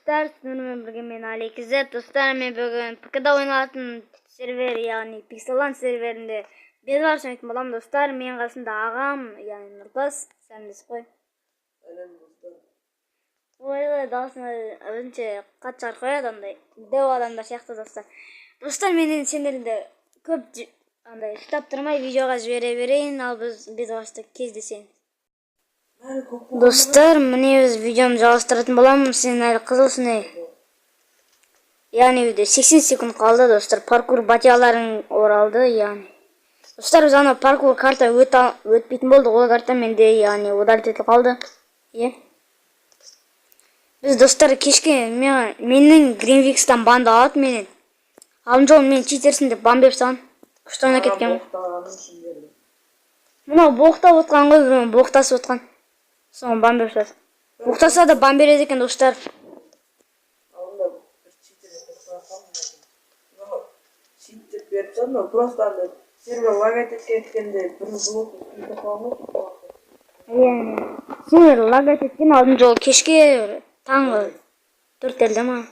достар, сіздермен бірге мен Алекизет. Достар, мен бүгін ПК-да ойналатын сервер, яғни Pixelland серверінде Bedwars ойнайтын боламын. Достар, мен қасымда ағам, яғни Нұртас, сәлемдесіп қой. Ой, даусына өзінше қатты жарқ қояды, андай дәу адамдар сияқты достар. Достар, мен сендерді көп андай ұстап тұрмай видеоға жібере берейін, ал біз Bedwars'та кездесеміз. Достар, міне біз видеоны жалғастыратын боламын. Сен әлі қызылсың. Яғни 80 секунд қалды, достар. Паркур батияларың оралды, яғни. Достар, біз ана паркур карта өтпейтін болды. Ол карта менде, яғни удалить етіліп қалды. Біз, достар, кешке менің Гринвикстан банды алады менен. Алдын жолы мен читерсің деп бан беріп саған. Күшті ойнап кеткен. Мынау боқтап отқан ғой, біреуін боқтасып отқан. Соң бан беріп жатыр. Боқтаса да бан береді екен, достар. Читтеп беріп жатыр, просто сервер лагать еткенде бір блок үстінде қалған. Сервер лагать еткен алдын жолы кешке таңғы 4-телде ма?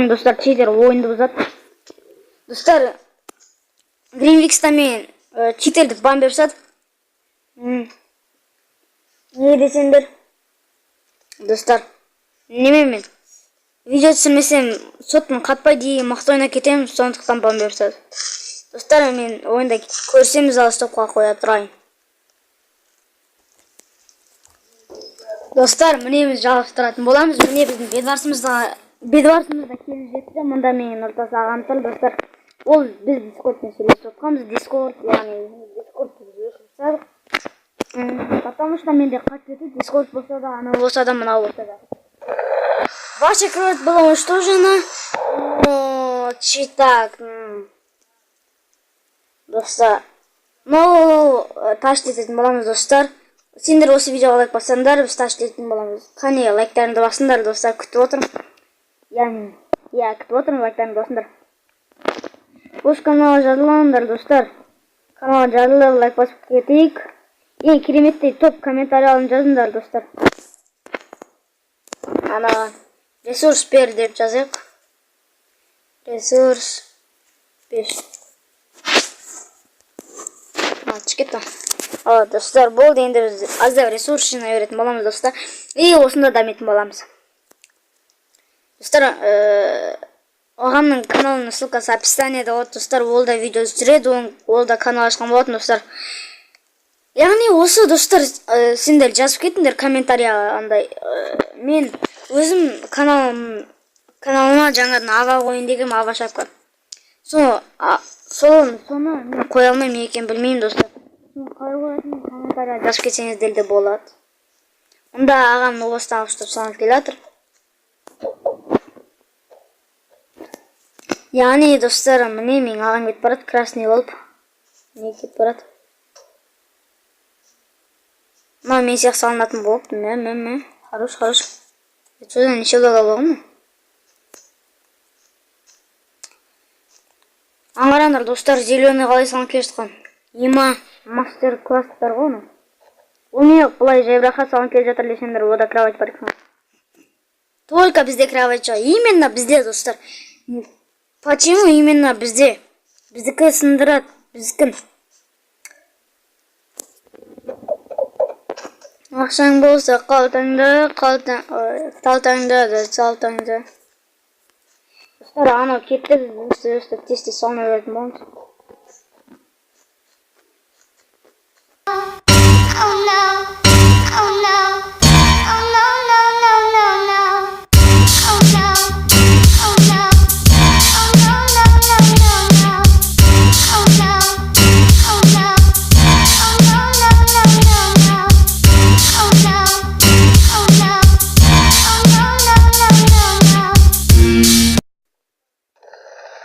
Достар, читер ойынды бұзады. Достар, Гринвикста мен читерді бан беріп жатыр. Не десеңдер? Достар, неме мен видео түсірмесем соттың қатпай дейін мақты ойнап кетемін, сондықтан бан беріп жатыр. Достар, мен ойында көрсеміз ал стопқа қоя тұрайын. Достар, міне біз жалғастыратын боламыз. Міне біздің Bedwars'ымызда келіп жетті. Мұнда мен Нұртас ағам тұр, достар. Ол біз Discord'пен сөйлесіп отқанбыз. Discord, яғни Discord'ты біз өшіріп тастадық. Потому что менде қатты кетті. Discord болса да, анау болса да, мынау болса да. Ваше кровать было уничтожено. Так. Достар. Таш ететін боламыз, достар. Сендер осы видеоға лайк бассаңдар, біз таш ететін боламыз. Қане, лайктарыңды басыңдар, достар, күтіп отырмын. Яғни, күтіп отырмын, лайктарыңды басыңдар. Осы каналға жазылыңдар, достар. Каналға жазылып, лайк басып кетейік. Ең кереметтей топ комментарияларын жазыңдар, достар. Ана, ресурс бер деп жазайық. Ресурс 5. Чекетті. Достар, болды, енді біз аздап ресурс жинай беретін боламыз, достар. И осында дамитын боламыз. Достар, ағамның каналының ссылкасы описаниеде болады, достар. Ол да видео түсіреді, ол да канал ашқан болатын, достар. Яғни осы, достар, сендер жазып кетіңдер комментарияға, андай. Мен өзім каналыма жаңадан ава қойын дегем, ава шапка. Соны мен қоя алмаймын екен, білмеймін, достар. Қалай қоятын комментария жазып кетсеңіздер де болады. Онда ағам новостан ұштап санап келе жатыр. Яғни, достар, міне мен ағам кетіп барады, красный болып. Не кетіп барады. Мына мен сияқты салынатын болып. Хорош. Содан неше логологы ма? Аңғараңдар, достар, зеленый қалай салынып келе жатқан. Има мастер-класстар ғой оны. Ол не бұлай жайбыраққа салынып келе жатыр десеңдер, ода кровать бар екен. Только бізде кровать жоқ. Именно бізде, достар. Почему именно бізде? Біздікі сындырады, біздікін. Ақшаң болса қалтаңды. Достар, анау кетті, өстіп тесте салына беретін боламыз.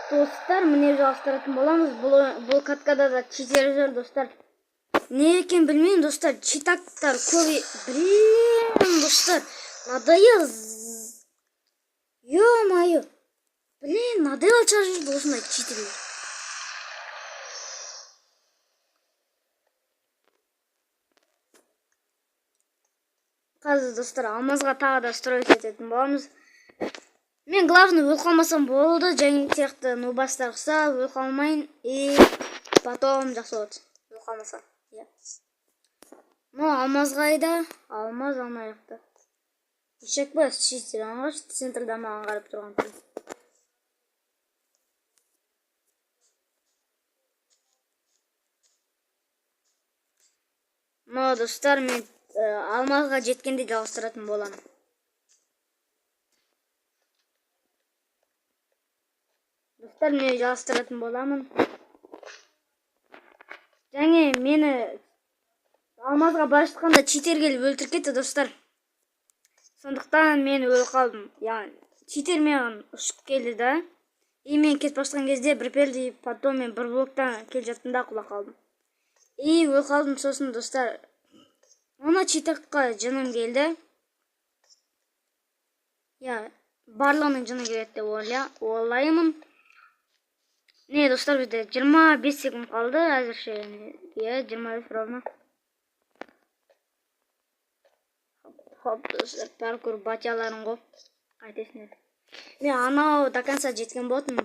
Достар, міне жалғастыратын боламыз. Бұл каткада да читер жүр, достар. Не екен білмеймін, достар. Читактар көбі. Блин, достар. Надоел. Ё-моё. Блин, надоел чаржыр осындай читерлер. Қазір достар алмазға тағы да строить ететін боламыз. Мен главный өліп қалмасам болды, және сияқты нубастар ұқсап өліп қалмайын, и потом жақсы болады. Өліп қалмасам. Но алмаз қайда? Алмаз алмайықты. Ешек бас чистер аңғаш, центрда маған қарап тұрған тұр. Но достар, мен алмазға жеткенде жалғастыратын боламын. Достар, мен жалғастыратын боламын. Және мені алмазға бара жатқанда читер келіп өлтіріп кетті, достар. Сондықтан мен өліп қалдым. Яғни читер маған ұшып келді да. И мен кетіп бара жатқан кезде бір перде, потом мен бір блоктан келіп жатқанда құлап қалдым. И өліп қалдым. Сосын достар, ona читаққа жыным келді. Барлығының жыны келеді деп ойлаймын. Не, достар, бізде 25 секунд қалды әзірше. 25 ровно. Хоп, достар, паркур батяларын қоп. Қайтесін еді. Мен анау до конца жеткен болдым.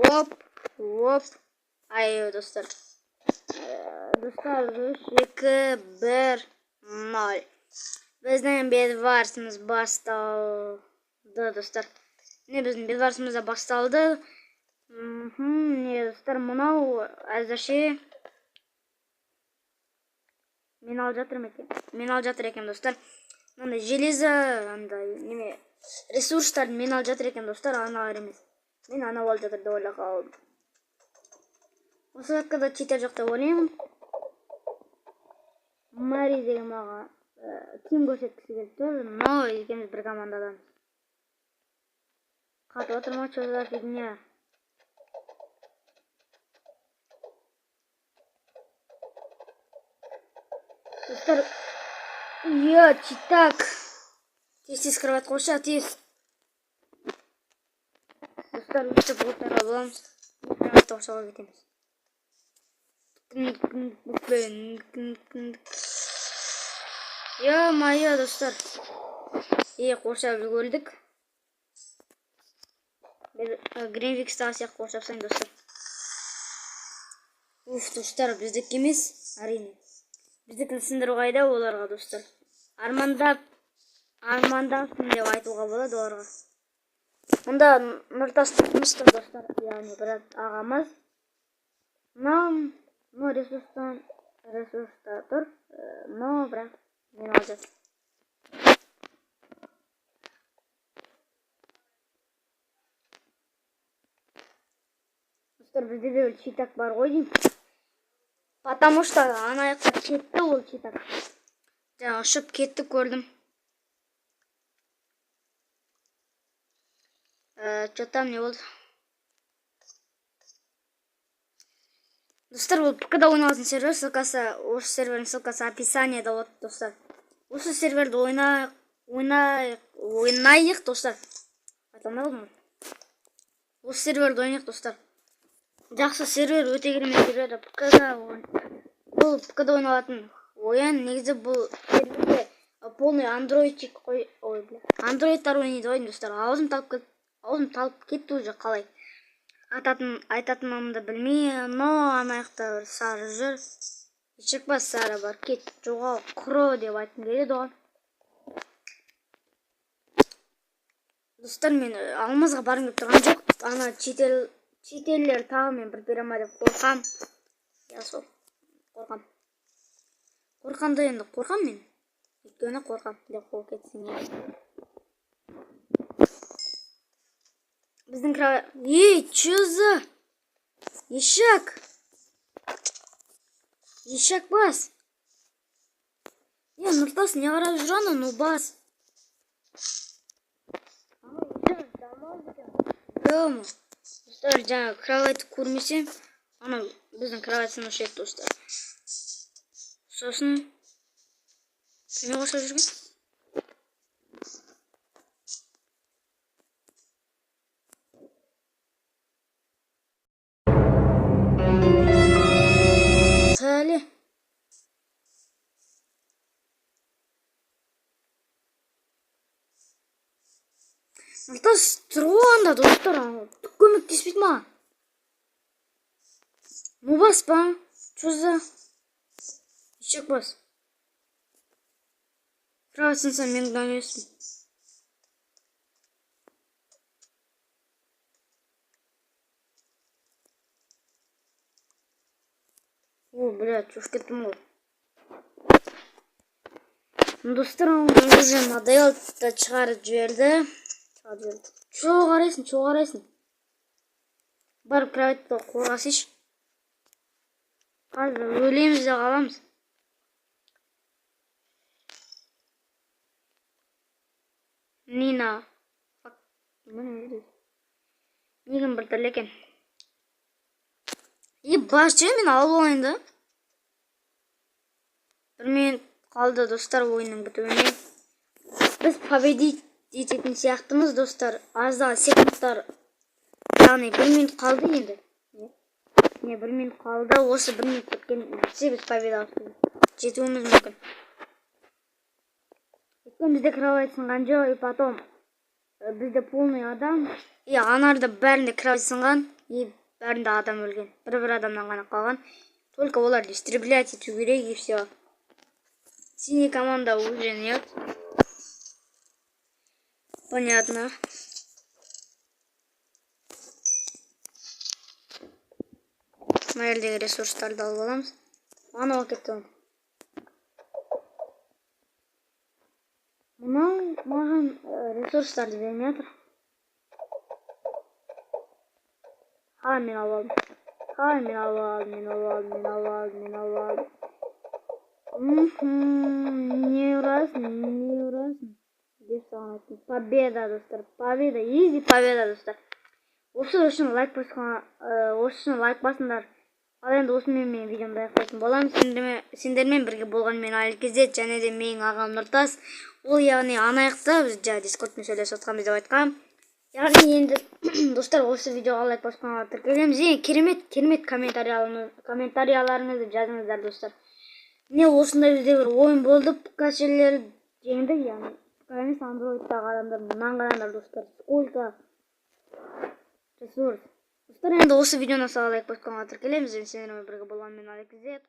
Оп. Ай, достар. Достар, 2, 1, 0. Біздің бедварсымыз басталды, достар. Не, біздің бедварсымыз да басталды. Не, достар, мұнау әзірше мен алып жатыр екен, достар. Мынандай железо, неме ресурстарды мен алып жатыр екен, достар, аналар емес. Мен анау алып жатыр деп ойлап қалдым. Осы сәткада читер жоқ деп ойлаймын. Мари деген маған кім көрсеткісі келіп тұр, но екеуміз бір командадамыз. Қатып отыр ма, что за фигня? Достар, читак. Тез скрывать қойша, тез. Достар, өшті бұлттарға боламыз. Прямо тоқшаға кетеміз. Майя, достар. Қоршап үлгердік. Гринвикстағы сияқты қоршап сайын, достар. Достар, біздік емес, әрине. Біздікін сындыру қайда оларға, достар. Армандапсың деп айтуға болады оларға. Онда нұртас тұтмышты, достар. Яғни біраз ағамыз. Но ресурста тұр. Но бірақ мен алып жатыр. Достар, бізде де читак бар ғой деймін. Потому что ана жақта кетті ол читак. Жаңа ұшып кетті, көрдім. Что там не болды? Достар, бұл ПК-да ойналатын сервер, ссылкасы, осы сервердің ссылкасы описаниеда болады, достар. Осы серверді ойнайық, достар. Айтамай болдым ғой. Осы серверді ойнайық, достар. Жақсы сервер, өте керемет сервер. Бұл ПК-да ойналатын ойын, негізі бұл серверде полный андроидчик қой. Андроидтар ойнайды ғой, достар. Аузым талып кетті уже қалай. Айтатынымды білмей, но анаяқта бір сары жүр. Ешек бас сары бар, кет жоғал, құры деп айтын келеді оған. Достар, мен алмазға барым деп тұрған жоқ. Ана читерлер тағы мен бір бере ма деп қорқам. Сол, қорқам. Қорқамда енді қорқам мен. Өйткені қорқам деп қол кетсін. Біздің кровать... Чё за? Ешек! Ешек бас! Нұртас, не қарап жүраны, ну бас! Достар, жаңа кровать көрмесем, ана біздің кровать сыныш еді, достар. Сосын... Не қошап жүрген? Алтас тұрып анда достар, көмектеспейді маған. Ну бас па? Что за? Ишек бас. Правасынса мен дәнесім. О, блядь, чушь кеттім ғой. Достар, уже надоелді шығарып жіберді. Чо қарайсың? Барып кроватьта қорғасыш. Қазір өлеміз де қаламыз. Нина. Негін бір түрлі екен. Бас жай мен алып олайын да. Бір минут қалды достар ойынның бітуіне. Біз победить ететін сияқтымыз достар. Аздағы секундтар. Яғни 1 минут қалды енді. Не 1 минут қалды. Осы 1 минут біткен бітсе біз победа жетуіміз мүмкін. Өткен бізде кровать сынған жоқ. И потом бізде полный адам. И анарда бәрінде кровать сынған. И бәрінде адам өлген. Бір адамнан ғана қалған. Только оларды истреблять ету керек и все. Синяя команда уже нет. Понятно. Мына елдегі ресурстарды алып аламыз. Анау кетті. Мынау маған ресурстарды бермей жатыр. Мен алып алдым. Не ұрасың? Деп саған айттым. Победа, достар. Победа. Изи победа, достар. Осы үшін лайк басыңдар. Ал енді осымен мен видеомды аяқтайтын боламын. Сендермен бірге болғанмен Алкезет және де менің ағам Нұртас. Ол яғни анаяқта біз жаңа Дискордпен сөйлесіп отқанбыз деп айтқам. Яғни енді достар осы видеоға лайк басқанға тіркелеміз. Керемет комментарияларыңызды жазыңыздар достар. Не осындай бізде бір ойын болды, качелер жеңдік, яғни емес андроидтағы адамдар мұнан қараңдар достар. Сколько ресурс. Достар, енді осы видеоны саған лайк басқанға тіркелеміз. Сендермен бірге болғанмен Алкезет.